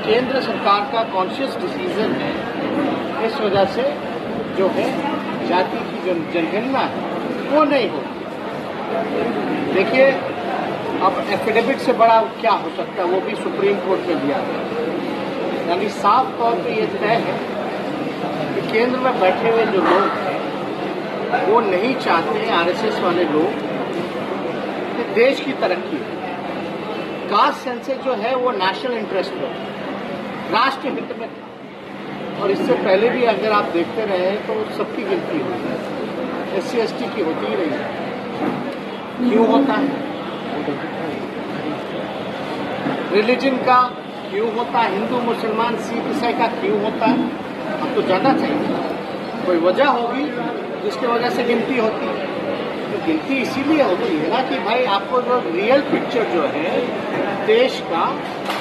केंद्र सरकार का कॉन्शियस डिसीजन है। इस वजह से जो है जाति की जनगणना है वो नहीं हो। देखिए, अब एफिडेविट से बड़ा क्या हो सकता है, वो भी सुप्रीम कोर्ट में दिया गया। यानी साफ तौर पे ये तय है कि केंद्र में बैठे हुए जो लोग हैं वो नहीं चाहते, आरएसएस वाले लोग, कि देश की तरक्की हो। कास्ट सेंसस जो है वो नेशनल इंटरेस्ट में, राष्ट्र हित में था। और इससे पहले भी अगर आप देखते रहे तो सबकी गिनती होती है, SC ST की होती ही रही है। क्यों होता है? रिलीजन का क्यों होता है? हिंदू मुसलमान सिख ईसाई का क्यों होता है? अब तो जानना चाहिए। कोई वजह होगी जिसकी वजह से गिनती होती है। तो गिनती इसीलिए होती है ना कि भाई आपको जो रियल पिक्चर जो है देश का,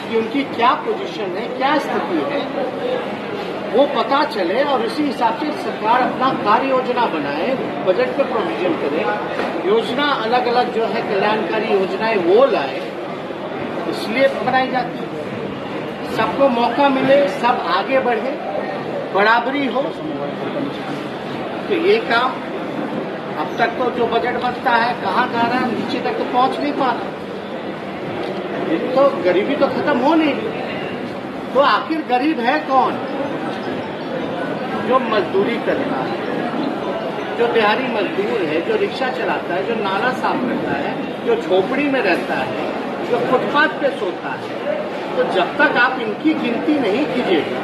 कि उनकी क्या पोजीशन है, क्या स्थिति है, वो पता चले और इसी हिसाब से सरकार अपना कार्य योजना बनाए, बजट में प्रोविजन करे, योजना अलग अलग जो है कल्याणकारी योजनाएं वो लाए। इसलिए बनाई जाती है, सबको मौका मिले, सब आगे बढ़े, बराबरी हो। तो ये काम अब तक तो जो बजट बनता है कहाँ जा रहा है, नीचे तक तो पहुंच नहीं पाता। तो गरीबी तो खत्म हो नहीं रही। तो आखिर गरीब है कौन? जो मजदूरी करता है, जो दिहाड़ी मजदूर है, जो रिक्शा चलाता है, जो नाला साफ करता है, जो झोपड़ी में रहता है, जो फुटपाथ पे सोता है। तो जब तक आप इनकी गिनती नहीं कीजिएगा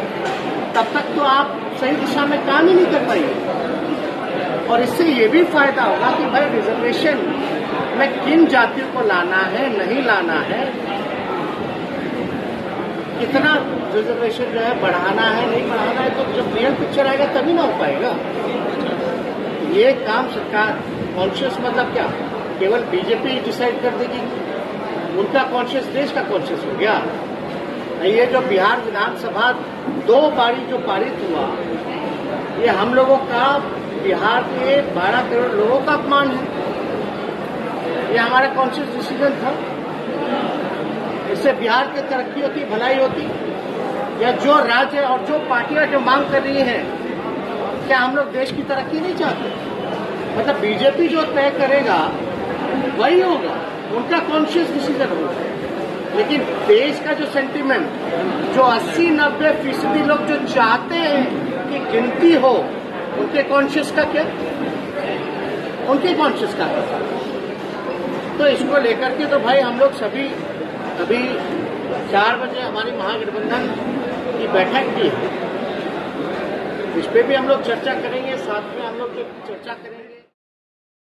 तब तक तो आप सही दिशा में काम ही नहीं कर पाएंगे। और इससे ये भी फायदा होगा कि भाई रिजर्वेशन में किन जातियों को लाना है, नहीं लाना है, कितना रिजर्वेशन जो है बढ़ाना है, नहीं बढ़ाना है। तो जब रियल पिक्चर आएगा तभी ना हो पाएगा। ये काम सरकार कॉन्शियस मतलब क्या, केवल बीजेपी डिसाइड कर देगी? उनका कॉन्शियस देश का कॉन्शियस हो गया। ये जो बिहार विधानसभा 2 बारी जो पारित हुआ, ये हम लोगों का, बिहार के 12 करोड़ लोगों का अपमान है। ये हमारा कॉन्शियस डिसीजन था। इससे बिहार की तरक्की होती, भलाई होती। या जो राज्य और जो पार्टियां जो मांग कर रही हैं, क्या हम लोग देश की तरक्की नहीं चाहते? मतलब बीजेपी जो तय करेगा वही होगा, उनका कॉन्शियस डिसीजन होगा। लेकिन देश का जो सेंटिमेंट, जो 80-90% लोग जो चाहते हैं कि गिनती हो, उनके कॉन्शियस का क्या? उनके कॉन्शियस का क्या? तो इसको लेकर के तो भाई हम लोग सभी अभी 4 बजे हमारी महागठबंधन की बैठक की है। इस पे भी हम लोग चर्चा करेंगे, साथ में हम लोग चर्चा करेंगे।